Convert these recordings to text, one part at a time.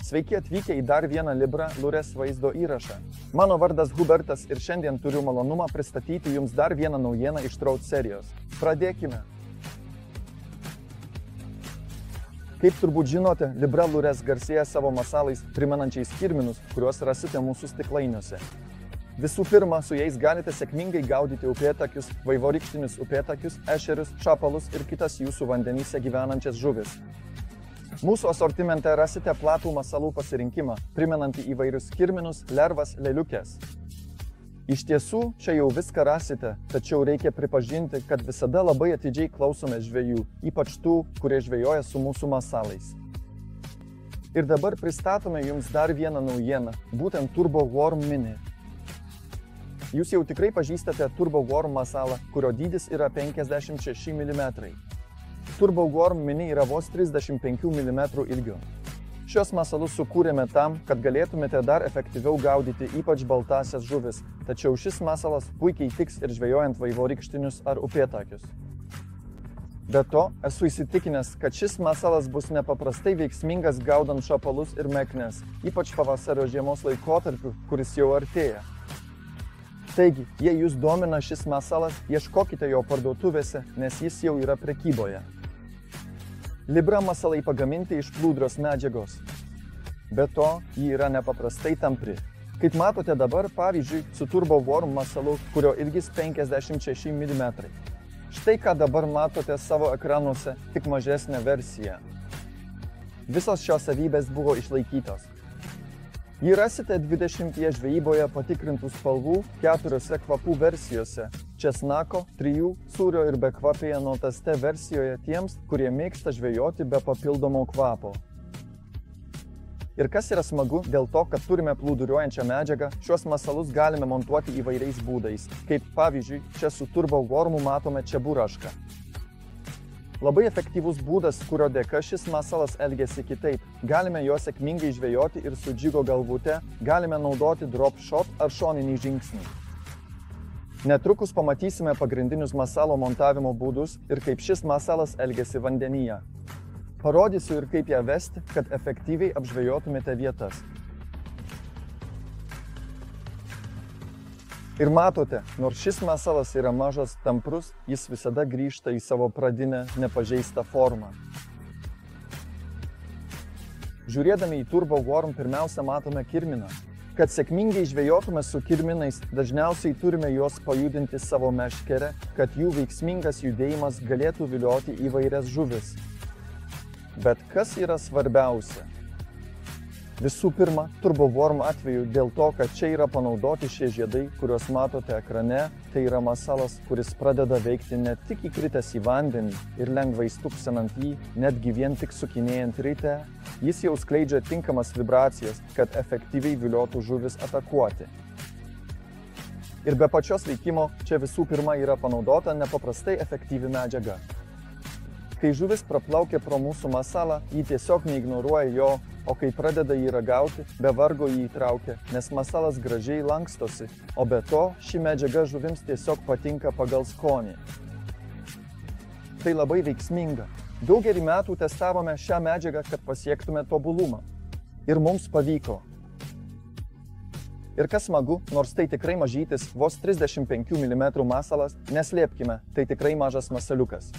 Sveiki atvykę į dar vieną Libra Lures vaizdo įrašą. Mano vardas Hubertas ir šiandien turiu malonumą pristatyti jums dar vieną naujieną iš Trout serijos. Pradėkime. Kaip turbūt žinote, Libra Lures garsėja savo masalais primenančiais kirminus, kuriuos rasite mūsų stiklainiuose. Visų pirma, su jais galite sėkmingai gaudyti upėtakius, vaivorykštinius upėtakius, ešerius, šapalus ir kitas jūsų vandenyse gyvenančias žuvis. Mūsų asortimente rasite platų masalų pasirinkimą, primenantį įvairius kirminus, lervas, lėliukes. Iš tiesų, čia jau viską rasite, tačiau reikia pripažinti, kad visada labai atidžiai klausome žvejų, ypač tų, kurie žvejoja su mūsų masalais. Ir dabar pristatome jums dar vieną naujieną, būtent Turbo Worm Mini. Jūs jau tikrai pažįstate Turbo Worm masalą, kurio dydis yra 56 mm. Turbo Worm Mini yra vos 35 mm ilgio. Šios masalus sukūrėme tam, kad galėtumėte dar efektyviau gaudyti ypač baltasias žuvis, tačiau šis masalas puikiai tiks ir žvejojant vaivorykštinius ar upėtakius. Be to, esu įsitikinęs, kad šis masalas bus nepaprastai veiksmingas gaudant šapalus ir meknes, ypač pavasario žiemos laikotarpiu, kuris jau artėja. Taigi, jei jūs domina šis masalas, ieškokite jo parduotuvėse, nes jis jau yra prekyboje. Libra masalai pagaminti iš plūdros medžiagos. Be to, ji yra nepaprastai tampri. Kaip matote dabar, pavyzdžiui, su Turbo Worm masalu, kurio ilgis 56 mm. Štai ką dabar matote savo ekranuose, tik mažesnė versija. Visos šios savybės buvo išlaikytos. Jį rasite 20 žvejyboje patikrintų spalvų, 4 kvapų versijose – česnako, 3 sūrio ir bekvapėje notaste versijoje tiems, kurie mėgsta žvejoti be papildomo kvapo. Ir kas yra smagu, dėl to, kad turime plūduriuojančią medžiagą, šios masalus galime montuoti įvairiais būdais, kaip pavyzdžiui, čia su Turbo Wormu matome čeburašką. Labai efektyvus būdas, kurio dėka šis masalas elgiasi kitaip. Galime jo sėkmingai žvejoti ir su džigo galvute, galime naudoti drop shot ar šoninį žingsnį. Netrukus pamatysime pagrindinius masalo montavimo būdus ir kaip šis masalas elgiasi vandenyje. Parodysiu ir kaip ją vesti, kad efektyviai apžvejotumėte vietas. Ir matote, nors šis masalas yra mažas, tamprus, jis visada grįžta į savo pradinę, nepažeistą formą. Žiūrėdami į Turbo Worm pirmiausia matome kirminą. Kad sėkmingai žvejotume su kirminais, dažniausiai turime juos pajudinti savo meškere, kad jų veiksmingas judėjimas galėtų vilioti įvairias žuvis. Bet kas yra svarbiausia? Visų pirma, Turbo Worm atveju dėl to, kad čia yra panaudoti šie žiedai, kuriuos matote ekrane, tai yra masalas, kuris pradeda veikti ne tik įkritęs į vandenį ir lengvai stūksenant jį, netgi vien tik sukinėjant ritę, jis jau skleidžia tinkamas vibracijas, kad efektyviai viliotų žuvis atakuoti. Ir be pačios veikimo, čia visų pirma yra panaudota nepaprastai efektyvi medžiaga. Kai žuvis praplaukia pro mūsų masalą, jį tiesiog neignoruoja jo, o kai pradeda jį ragauti, be vargo jį įtraukia, nes masalas gražiai lankstosi, o be to ši medžiaga žuvims tiesiog patinka pagal skonį. Tai labai veiksminga. Daugelį metų testavome šią medžiagą, kad pasiektume tobulumą. Ir mums pavyko. Ir kas smagu, nors tai tikrai mažytis, vos 35 mm masalas, neslėpkime, tai tikrai mažas masaliukas.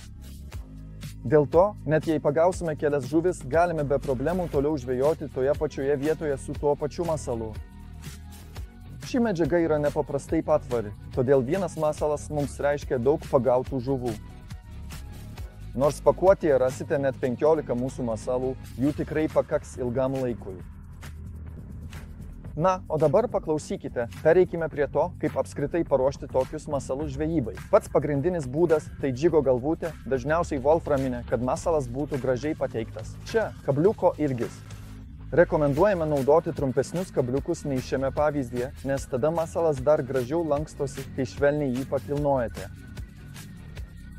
Dėl to, net jei pagausime kelias žuvis, galime be problemų toliau žvejoti toje pačioje vietoje su tuo pačiu masalu. Ši medžiaga yra nepaprastai patvari, todėl vienas masalas mums reiškia daug pagautų žuvų. Nors pakuotėje rasite net 15 mūsų masalų, jų tikrai pakaks ilgam laikui. Na, o dabar paklausykite, pereikime prie to, kaip apskritai paruošti tokius masalus žvejybai. Pats pagrindinis būdas tai džigo galvutė, dažniausiai wolframinė, kad masalas būtų gražiai pateiktas. Čia kabliuko ilgis. Rekomenduojame naudoti trumpesnius kabliukus nei šiame pavyzdyje, nes tada masalas dar gražiau lankstosi, kai švelniai jį pakilnojate.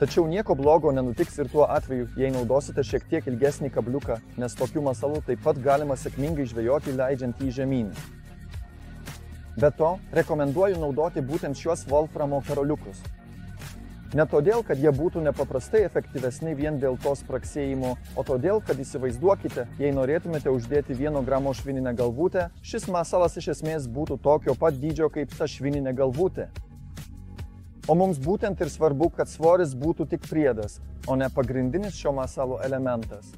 Tačiau nieko blogo nenutiks ir tuo atveju, jei naudosite šiek tiek ilgesnį kabliuką, nes tokių masalų taip pat galima sėkmingai žvejoti leidžiant jį žemyn. Be to, rekomenduoju naudoti būtent šiuos wolframo karoliukus. Ne todėl, kad jie būtų nepaprastai efektyvesni vien dėl to spragsėjimo, o todėl, kad įsivaizduokite, jei norėtumėte uždėti 1 gramo švininę galvutę, šis masalas iš esmės būtų tokio pat dydžio kaip ta švininė galvutė. O mums būtent ir svarbu, kad svoris būtų tik priedas, o ne pagrindinis šio masalo elementas.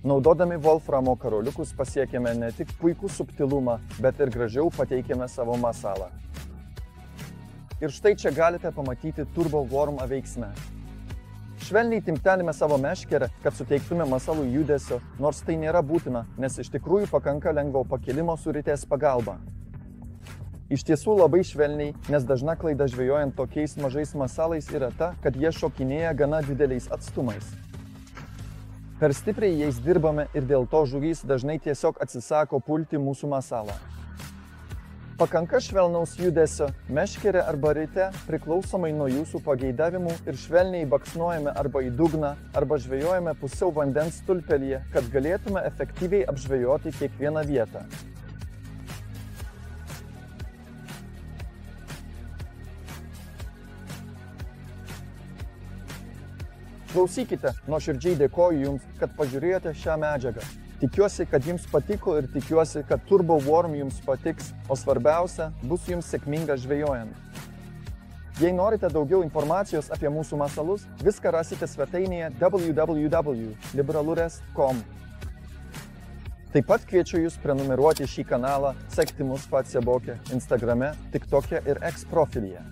Naudodami wolframo karoliukus pasiekėme ne tik puikų subtilumą, bet ir gražiau pateikėme savo masalą. Ir štai čia galite pamatyti Turbo Worm veiksme. Švelniai timptelime savo meškerę, kad suteiktume masalui judesio, nors tai nėra būtina, nes iš tikrųjų pakanka lengvo pakilimo su ritės pagalba. Iš tiesų labai švelniai, nes dažna klaida žvejojant tokiais mažais masalais yra ta, kad jie šokinėja gana dideliais atstumais. Per stipriai jais dirbame ir dėl to žuvys dažnai tiesiog atsisako pulti mūsų masalą. Pakanka švelnaus judesio, meškerė arba rite, priklausomai nuo jūsų pageidavimų ir švelniai baksnuojame arba į dugną, arba žvejojame pusiau vandens stulpelyje, kad galėtume efektyviai apžvejoti kiekvieną vietą. Klausykite, nuoširdžiai dėkoju Jums, kad pažiūrėjote šią medžiagą. Tikiuosi, kad Jums patiko ir tikiuosi, kad Turbo Worm Jums patiks, o svarbiausia, bus Jums sėkminga žvejojant. Jei norite daugiau informacijos apie mūsų masalus, viską rasite svetainėje www.libralures.com. Taip pat kviečiu Jūs prenumeruoti šį kanalą, sekti mus Facebook'e, Instagram'e, TikTok'e ir X profilyje.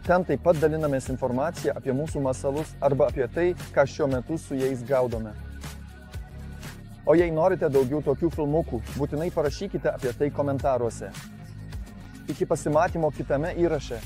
Ten taip pat dalinamės informaciją apie mūsų masalus arba apie tai, ką šiuo metu su jais gaudome. O jei norite daugiau tokių filmukų, būtinai parašykite apie tai komentaruose. Iki pasimatymo kitame įraše.